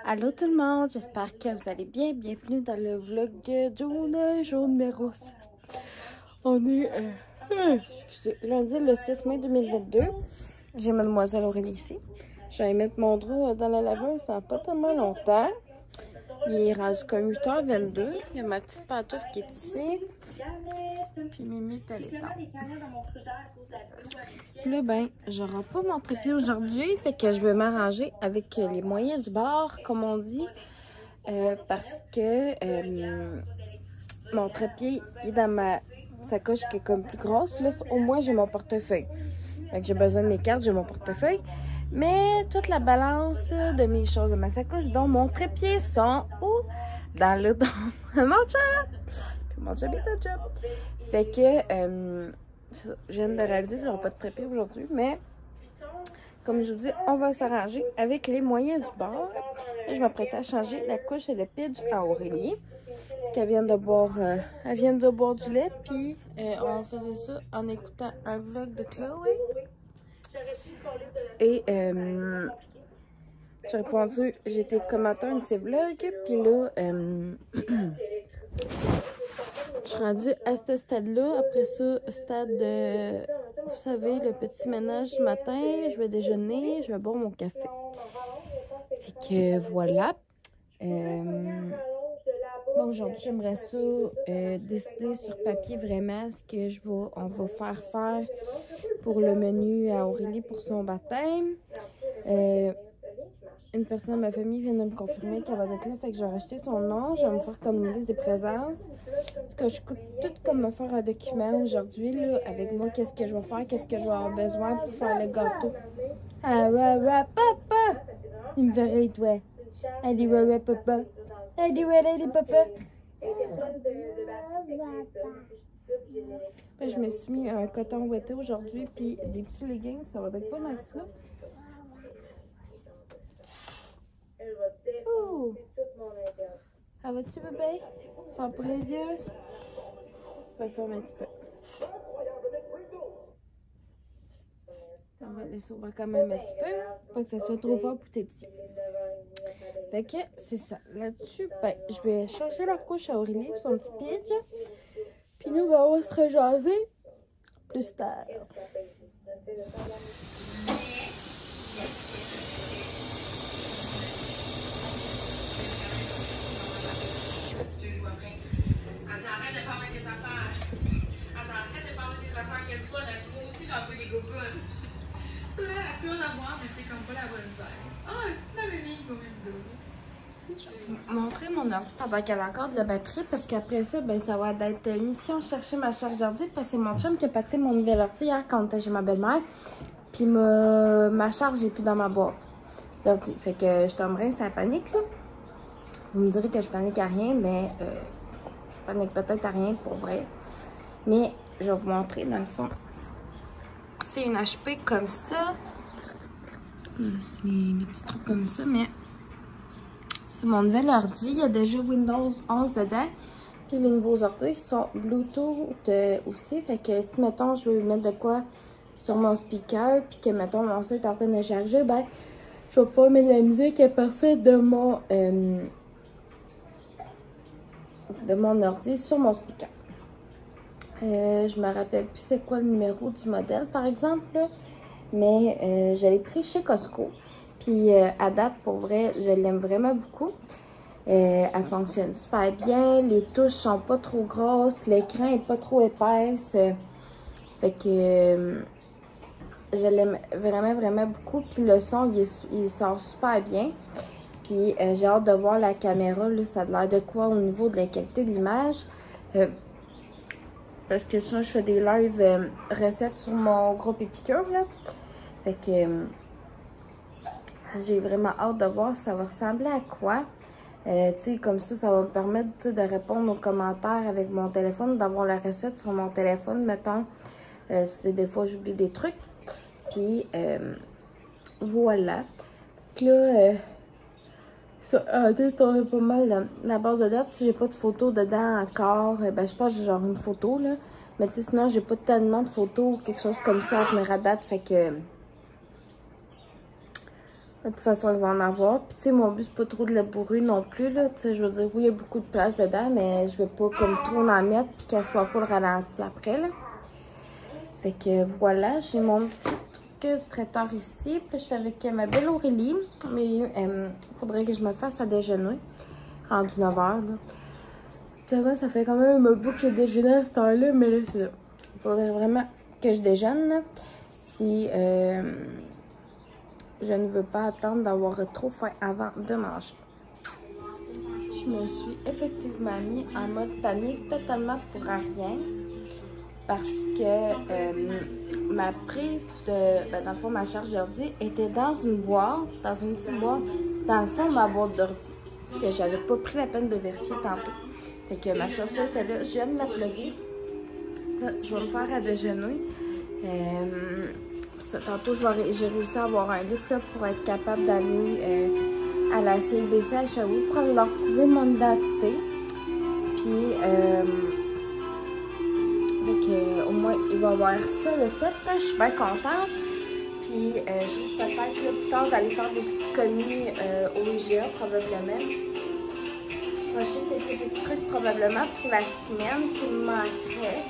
Allô tout le monde, j'espère que vous allez bien. Bienvenue dans le vlog jour numéro 6. On est excusez, lundi le 6 mai 2022. J'ai mademoiselle Aurélie ici. Je vais mettre mon drap dans la laveuse dans pas tellement longtemps. Il est rendu comme 8h22. Il y a ma petite pantoufle qui est ici. Puis Mimi est à l'étang. Puis là, ben, j'aurai pas mon trépied aujourd'hui. Fait que je vais m'arranger avec les moyens du bord, comme on dit. Parce que mon trépied est dans ma sacoche qui est comme plus grosse. Là, au moins, j'ai mon portefeuille. Fait que j'ai besoin de mes cartes, j'ai mon portefeuille. Mais toute la balance de mes choses de ma sacoche, dont mon trépied, sont où? Dans le dos de mon chum. Puis mon chum est un job. Fait que, je viens de réaliser que j'aurai pas de trépied aujourd'hui, mais comme je vous dis, on va s'arranger avec les moyens du bord. Là, je m'apprête à changer la couche et le pitch à Aurélie. Parce qu'elle vient de boire, du lait. Puis on faisait ça en écoutant un vlog de Chloé. Et j'ai répondu, j'étais commentateur de ses vlogs. Puis là, je suis rendue à ce stade-là. Après ça, stade de, vous savez, le petit ménage du matin. Je vais déjeuner, je vais boire mon café. Fait que voilà. Aujourd'hui, j'aimerais ça décider sur papier vraiment ce que on va faire pour le menu à Aurélie pour son baptême. Une personne de ma famille vient de me confirmer qu'elle va être là, fait que je vais racheter son nom. Je vais me faire comme une liste des présences. En tout cas, je coûte tout comme me faire un document aujourd'hui, là, avec moi, qu'est-ce que je vais faire, qu'est-ce que je vais avoir besoin pour faire le gâteau. Ah, ouais, papa! Il me verrait, toi. Elle dit, ouais, papa. Elle dit, ouais, papa. Ben, je me suis mis un coton ouetté aujourd'hui, puis des petits leggings, ça va être pas mal ça. Oh! Ça va-tu, bébé? Faire pour les yeux? Je vais le fermer un petit peu. On va le laisser ouvrir quand même un petit peu. Pas que ça soit trop fort pour tes petits. Fait que c'est ça. Là-dessus, ben, je vais changer la couche à Aurélie pour son petit pitch. Puis nous, ben, on va se rejaser plus tard. Ça, là, elle peut en avoir, mais c'est comme pas la bonne taille. Ah, c'est ma mamie qui va mettre Je vais vous montrer mon ordi pendant qu'elle a encore de la batterie, parce qu'après ça, ben, ça va être mission chercher ma charge d'ordi, parce que c'est mon chum qui a pacté mon nouvel ordi hier quand on était chez ma belle-mère. Puis ma charge n'est plus dans ma boîte d'ordi. Fait que je tomberais, ça panique, là. Vous me direz que je panique à rien, mais je panique peut-être à rien pour vrai. Mais je vais vous montrer dans le fond. C'est une HP comme ça. C'est des petits trucs comme ça, mais c'est mon nouvel ordi. Il y a déjà Windows 11 dedans. Puis les nouveaux ordi sont Bluetooth aussi. Fait que si, mettons, je veux mettre de quoi sur mon speaker, puis que, mettons, mon site est en train de charger, ben, je vais pouvoir mettre de la musique à partir de mon ordi sur mon speaker. Je me rappelle plus c'est quoi le numéro du modèle, par exemple, là. Mais je l'ai pris chez Costco. Puis à date, pour vrai, je l'aime vraiment beaucoup. Elle fonctionne super bien. Les touches sont pas trop grosses. L'écran est pas trop épaisse. Fait que je l'aime vraiment, vraiment beaucoup. Puis le son, il sort super bien. Puis j'ai hâte de voir la caméra. Là, ça a l'air de quoi au niveau de la qualité de l'image. Parce que sinon, je fais des lives recettes sur mon groupe Épicure, là. Fait que j'ai vraiment hâte de voir ça va ressembler à quoi. Tu sais, comme ça va me permettre de répondre aux commentaires avec mon téléphone, d'avoir la recette sur mon téléphone, mettons. C'est des fois, j'oublie des trucs. Puis, voilà. Là, Ça, on a pas mal la base de date. Si j'ai pas de photos dedans encore, ben je pense que j'ai genre une photo là. Mais tu sais, sinon j'ai pas tellement de photos ou quelque chose comme ça à tenir à date. Fait que de toute façon, il va en avoir. Puis tu sais, mon but c'est pas trop de la bourrer non plus là. Tu sais, je veux dire, oui, il y a beaucoup de place dedans, mais je veux pas comme trop en mettre puis qu'elle soit full ralentie après là. Fait que voilà, j'ai mon petit truc du traiteur ici. Puis je suis avec ma belle Aurélie. Mais il faudrait que je me fasse à déjeuner. Rendu 9 h là. Puis ça fait quand même un bout que j'ai déjeuné à cette heure-là, mais là, c'est ça. Il faudrait vraiment que je déjeune là, si je ne veux pas attendre d'avoir trop faim avant de manger. Je me suis effectivement mis en mode panique totalement pour rien. Parce que ma prise de, dans le fond, ma charge d'ordi était dans une boîte, dans une petite boîte, dans le fond, ma boîte d'ordi. Ce que j'avais pas pris la peine de vérifier tantôt. Fait que ma charge était là, je viens de la plugger. Là, je vais me faire à déjeuner. Tantôt, j'ai réussi à avoir un livre là, pour être capable d'aller à la CIBC à Sherbrooke pour leur prouver mon identité. Puis, au moins, il va y avoir ça de fait. Je suis bien contente. Puis, juste peut-être plus tard d'aller faire des petits commis au IGA, probablement. Prochain, c'est des trucs probablement pour la semaine qui me manquerait.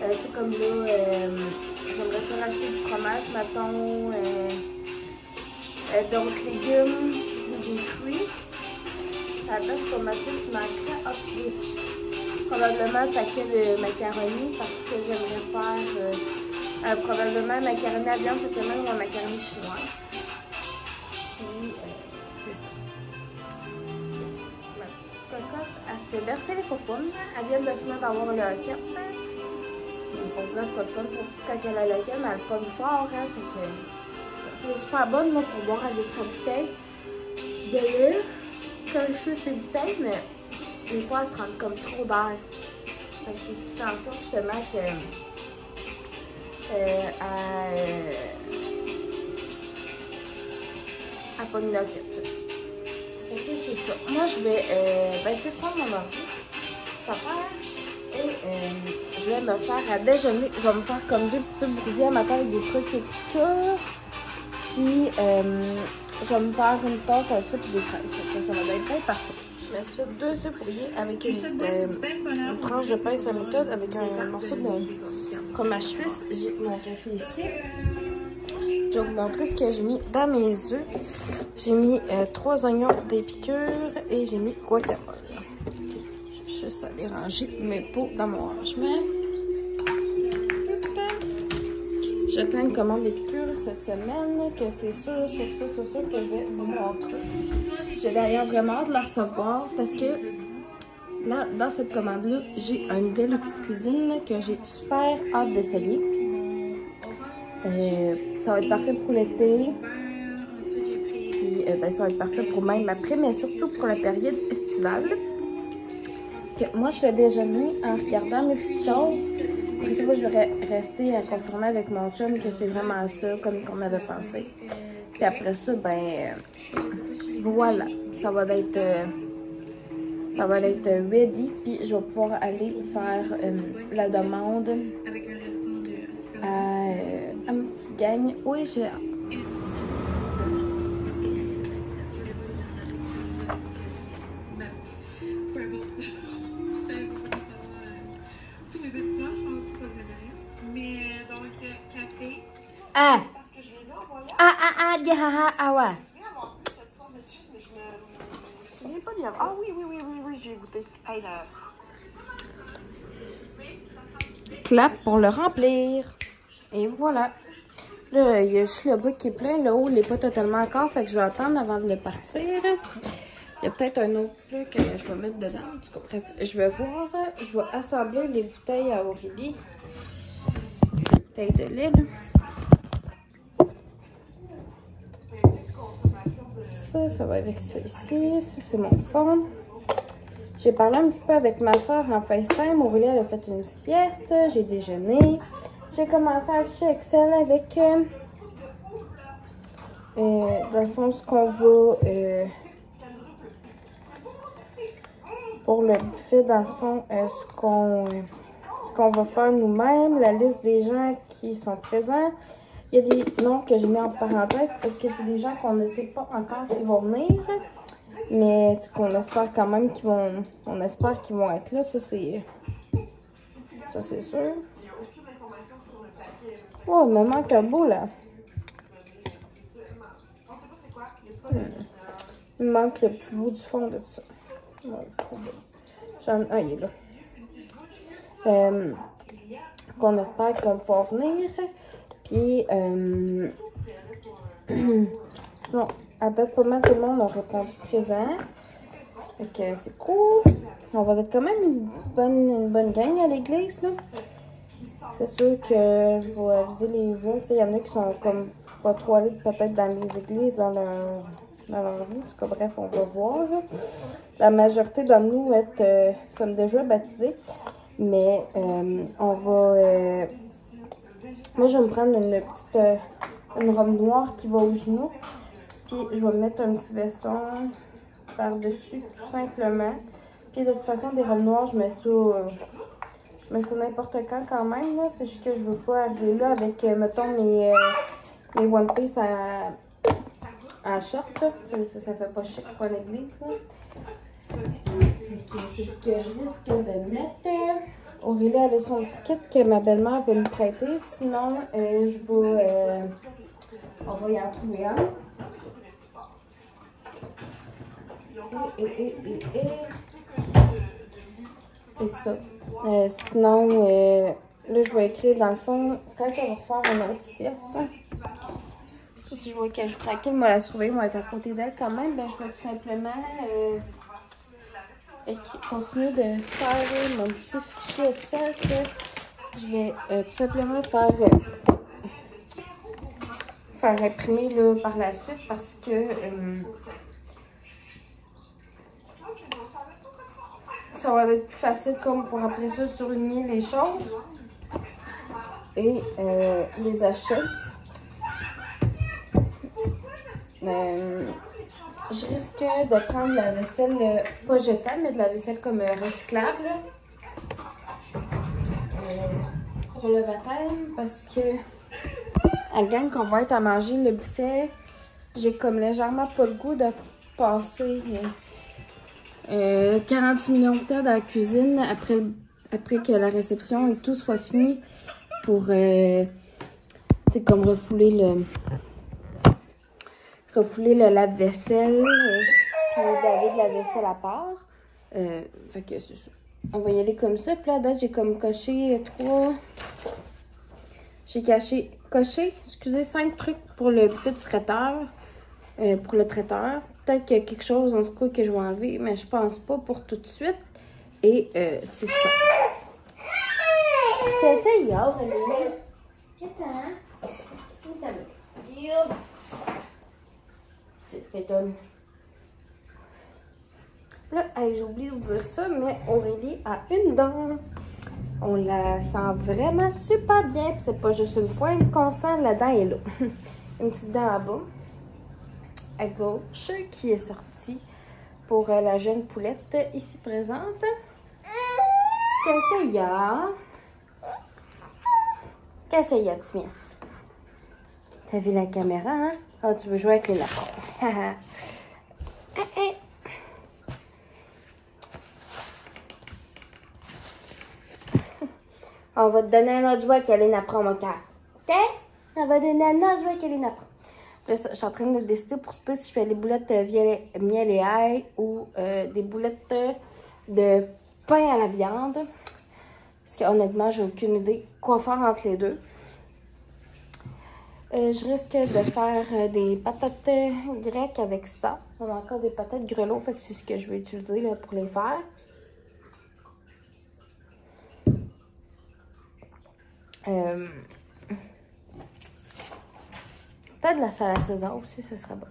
C'est comme là, j'aimerais faire acheter du fromage, mettons, d'autres légumes, des fruits. La base tomate qui manquerait. Ah, puis probablement un paquet de macaroni parce que j'aimerais faire probablement un macaroni à viande cette semaine ou un macaroni chinois. Puis, c'est ça. Ma petite cocotte, elle se fait bercer les faufounes. Elle vient de finir d'avoir le hoquette. Pour vrai, c'est pas le fun pour petit quand elle a le hoquette, mais elle pogne fort, hein. Fait que c'est super bonne là, pour boire avec sa bouteille de lait. Quand je fais ses bouteilles, mais des fois, elles se rendent comme trop d'air. Fait que c'est ce qui fait en sorte justement que elle pogne le hoquette. Fait que c'est ça. Moi, je vais essayer de prendre mon ordi, cette affaire, et je vais me faire à déjeuner. Je vais me faire comme deux petits brouillés à matin avec des trucs épicures. Puis, je vais me faire une tasse avec ça et des fraises. Ça va être bien parfait. Je me suis fait deux œufs brouillés avec une tranche de pain sa méthode avec un morceau de fromage suisse. J'ai mon café ici. Je vais vous montrer ce que j'ai mis dans mes œufs. J'ai mis 3 oignons d'épicure et j'ai mis guacamole. Je vais juste aller ranger mes pots dans mon rangement. J'attends une commande d'épicure cette semaine, que c'est sûr que je vais vous montrer. J'ai d'ailleurs vraiment hâte de la recevoir parce que là, dans cette commande-là, j'ai une belle petite cuisine que j'ai super hâte d'essayer. Ça va être parfait pour l'été. Puis ça va être parfait pour même après, mais surtout pour la période estivale. Que moi, je vais déjeuner en regardant mes petites choses. Après ça, je vais rester à confirmer avec mon chum que c'est vraiment ça, comme qu'on avait pensé. Puis après ça, ben voilà, ça va être ready. Puis je vais pouvoir aller faire la demande à ma petite gang au IGA. Ah! Ouais. Ah oui, j'ai goûté. Hey, là. Clap pour le remplir. Et voilà. Là, il y a juste le bas qui est plein. Le haut, il n'est pas totalement encore. Fait que je vais attendre avant de le partir. Il y a peut-être un autre plat que je vais mettre dedans. En tout cas, bref, je vais voir. Je vais assembler les bouteilles à Aurélie. Ces bouteilles de lait, là. Ça va avec ça ici. Ça, c'est mon fond. J'ai parlé un petit peu avec ma soeur en FaceTime. Aurélie, elle a fait une sieste. J'ai déjeuné. J'ai commencé à afficher Excel avec, dans le fond, ce qu'on va pour le buffet, dans le fond, ce qu'on va faire nous-mêmes, la liste des gens qui sont présents. Il y a des noms que j'ai mis en parenthèse parce que c'est des gens qu'on ne sait pas encore s'ils vont venir. Mais qu'on espère quand même qu'ils vont. On espère qu'ils vont être là, ça c'est sûr. Oh, il me manque un bout là. Il me manque le petit bout du fond de ça. On va le trouver. Ah, il est là. Qu'on espère qu'ils vont pouvoir venir. Puis, bon, à date, pas mal tout le monde a répondu présent. Fait que c'est cool. On va être quand même une bonne gang à l'église, là. C'est sûr que je vais aviser les gens. Il y en a qui sont comme pas trop allés peut-être dans les églises, dans leur vie. En tout cas, bref, on va voir. Là. La majorité d'entre nous sommes déjà baptisés. Mais on va... moi, je vais me prendre une robe noire qui va aux genoux. Puis, je vais mettre un petit veston par-dessus, tout simplement. Puis, de toute façon, des robes noires, je mets ça n'importe quand même. C'est juste que je veux pas arriver là avec, mettons, mes One Piece en short. Ça fait pas chic pour l'église. C'est ce que je risque de mettre. Aurélie, elle a son petit kit que ma belle-mère va nous prêter. Sinon, on va y en trouver un. C'est ça. Sinon, là, je vais écrire dans le fond, quand elle va refaire un autre sieste. Si je vois que je tranquille, moi la surveiller, moi être à côté d'elle quand même, ben je vais tout simplement continuer de faire mon petit fichier Excel que je vais tout simplement faire imprimer là, par la suite parce que ça va être plus facile comme pour après ça surligner les choses et les achats. Je risque de prendre la vaisselle pas jetable, mais de la vaisselle comme recyclable pour le baptême parce que à la gang qu'on va être à manger le buffet, j'ai comme légèrement pas le goût de passer 40 millions de temps dans la cuisine après que la réception et tout soit fini pour c'est comme refouler le lave-vaisselle puis laver de la vaisselle à part. Fait que c'est ça. On va y aller comme ça. Puis là, à date, j'ai comme coché 5 trucs pour le buffet du traiteur. Pour le traiteur. Peut-être qu'il y a quelque chose en ce cas que je vais enlever, mais je pense pas pour tout de suite. Et c'est ça. C'est ça, hier, Aurélie. Qu'est-ce que t'as? Youp! Petite pétonne. Là, hey, j'ai oublié de vous dire ça, mais Aurélie a une dent. On la sent vraiment super bien. Puis c'est pas juste une pointe constante, la dent est là. Une petite dent en bas, à gauche, qui est sortie pour la jeune poulette ici présente. Qu'est-ce qu'il y a? Qu'est-ce qu'il y a, Smith? T'as vu la caméra, hein? Ah, tu veux jouer avec les lapins. On va te donner un autre jouet qu'Aline apprend, mon cœur. OK? On va donner un autre jouet qu'Aline apprend. Là, je suis en train de décider pour ce si je fais des boulettes miel et ail ou des boulettes de pain à la viande. Parce qu'honnêtement, j'ai aucune idée quoi faire entre les deux. Je risque de faire des patates grecques avec ça. On a encore des patates grelots, fait que c'est ce que je vais utiliser là, pour les faire. Peut-être de la salade César aussi, ce serait bon.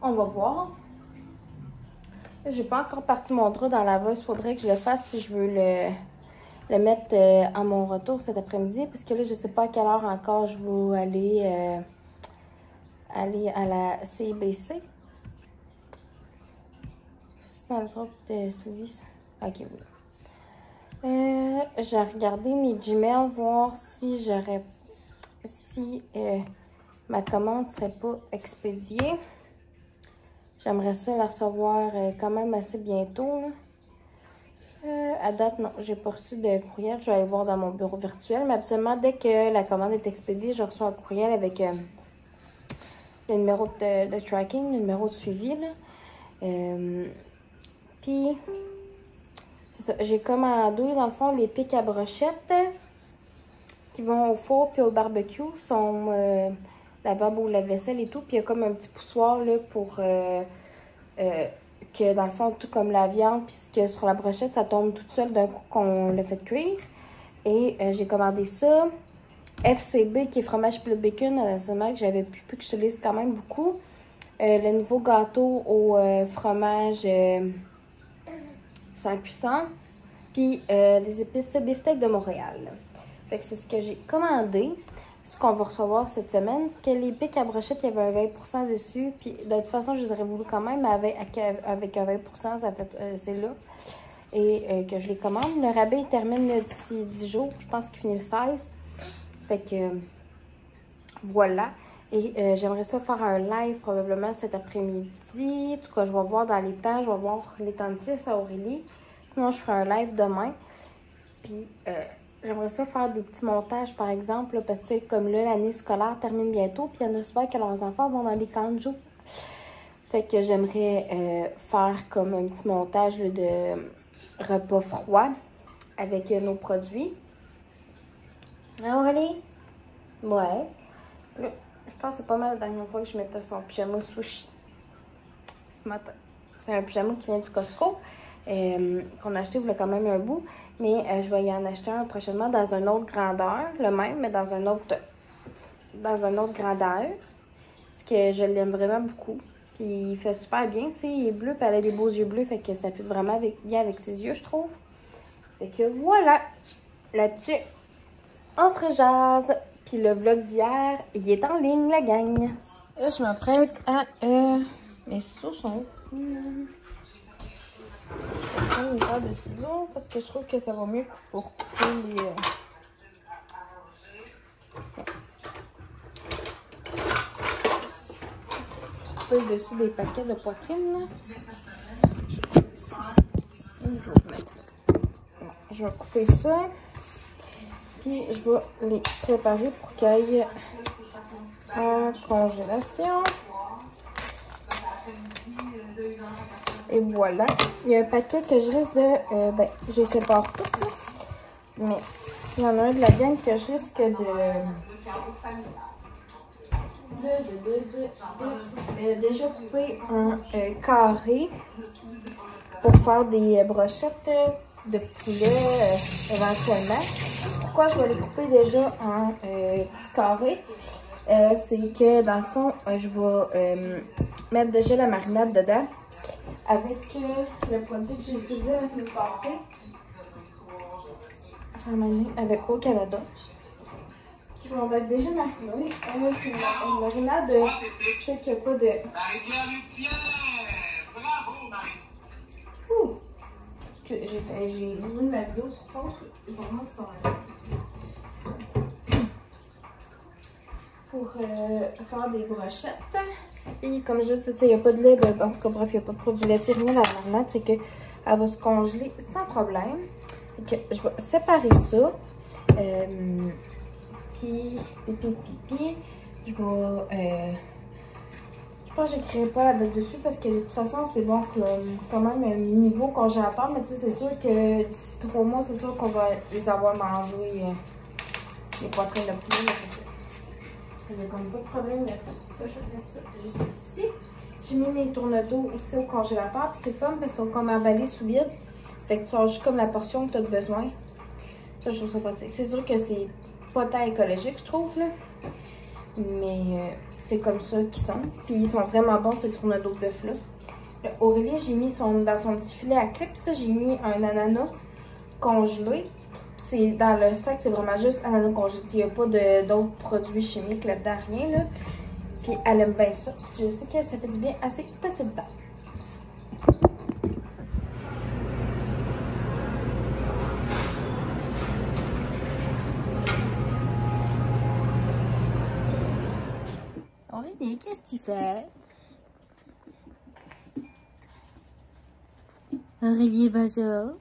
On va voir. J'ai pas encore parti mon drap dans la laveuse. Faudrait que je le fasse si je veux le mettre à mon retour cet après-midi. Parce que là, je sais pas à quelle heure encore je vais aller à la CIBC. C'est dans le groupe de service. Ok, oui. J'ai regardé mes Gmail, voir si j'aurais. Si ma commande serait pas expédiée. J'aimerais ça la recevoir quand même assez bientôt. À date, non, j'ai pas reçu de courriel. Je vais aller voir dans mon bureau virtuel. Mais habituellement, dès que la commande est expédiée, je reçois un courriel avec le numéro de tracking, le numéro de suivi. Puis, c'est ça. J'ai commandé, dans le fond, les pics à brochettes qui vont au four puis au barbecue. Sont la barbe ou la vaisselle et tout. Puis, il y a comme un petit poussoir là, pour que, dans le fond, tout comme la viande, puisque sur la brochette, ça tombe toute seule d'un coup qu'on l'a fait cuire. Et j'ai commandé ça. FCB, qui est fromage pilote bacon, c'est vrai que j'avais pu que j'utilise quand même beaucoup. Le nouveau gâteau au fromage 5 puissant. Puis les épices beefsteak de Montréal. Fait que c'est ce que j'ai commandé. Ce qu'on va recevoir cette semaine. C'est que les pics à brochette, il y avait un 20% dessus. Puis de toute façon, je les aurais voulu quand même, mais avec un 20%, ça fait c'est là. Et que je les commande. Le rabais, il termine d'ici 10 jours. Je pense qu'il finit le 16. Fait que voilà. Et j'aimerais ça faire un live probablement cet après-midi. En tout cas, je vais voir dans les temps. Je vais voir les temps de 6 à Aurélie. Sinon, je ferai un live demain. Puis j'aimerais ça faire des petits montages, par exemple, là, parce que comme là, l'année scolaire termine bientôt, puis il y en a souvent que leurs enfants vont dans des camps de jour. Fait que j'aimerais faire comme un petit montage là, de repas froid avec nos produits. Ah, Aurélie? Ouais. Là, je pense que c'est pas mal la dernière fois que je mettais son pyjama sushi ce matin. C'est un pyjama qui vient du Costco. Qu'on a acheté il y a quand même un bout. Mais je vais y en acheter un prochainement dans une autre grandeur. Le même, mais dans un autre grandeur. Parce que je l'aime vraiment beaucoup. Puis il fait super bien. Tu sais, il est bleu, puis elle a des beaux yeux bleus. Fait que ça fait vraiment bien avec ses yeux, je trouve. Fait que voilà. Là-dessus, on se rejase. Puis le vlog d'hier, il est en ligne, la gang. Là, je m'apprête à... mes ciseaux sont où? Je vais prendre une paire de ciseaux parce que je trouve que ça va mieux pour couper les... couper le dessus des paquets de poitrine. Là. Je vais couper ça ici. Je vais mettre... Je vais couper ça. Puis je vais les préparer pour qu'ils aillent en congélation. Et voilà. Il y a un paquet que je risque de... ben, je les sépare toutes, là. Mais il y en a un de la gang que je risque de déjà couper en carré pour faire des brochettes de poulet éventuellement. Pourquoi je vais les couper déjà en petits carrés? C'est que dans le fond, je vais mettre déjà la marinade dedans avec le produit que j'ai utilisé la semaine passée. Avec Au Canada. Qui vont être déjà marinés. C'est une marinade, tu sais, qu'il n'y a pas de... Ouh! J'ai mis ma vidéo sur pause. Les enfants sont là. Pour faire des brochettes. Et comme je dis, il n'y a pas de lait, en tout cas, bref, il n'y a pas de produit laitier, rien dans la marinade. Fait qu'elle va se congeler sans problème. Fait que je vais séparer ça. Puis, je vais... je pense que je n'écrirai pas la date dessus parce que de toute façon, c'est bon quand même un niveau congélateur. Mais tu sais, c'est sûr que d'ici 3 mois, c'est sûr qu'on va les avoir mangés, les poitrines de poulet. Il n'y a comme pas de problème là-dessus. Ça, je vais mettre ça juste ici. J'ai mis mes tourne-dos aussi au congélateur. Puis c'est fun parce qu'ils sont comme emballés sous vide. Fait que tu sors juste comme la portion que tu as besoin. Ça, je trouve ça pratique. C'est sûr que c'est pas tant écologique, je trouve, là. Mais c'est comme ça qu'ils sont. Puis ils sont vraiment bons, ces tourne-dos de bœuf-là. Aurélie, j'ai mis dans son petit filet à clip. Ça, j'ai mis un ananas congelé. Dans le sac, c'est vraiment juste ananas congelé. Il n'y a pas d'autres produits chimiques là-dedans, rien, là. Puis elle aime bien ça. Puis je sais que ça fait du bien à ses petites dents. qu'est-ce que tu fais? Aurélie, bonjour.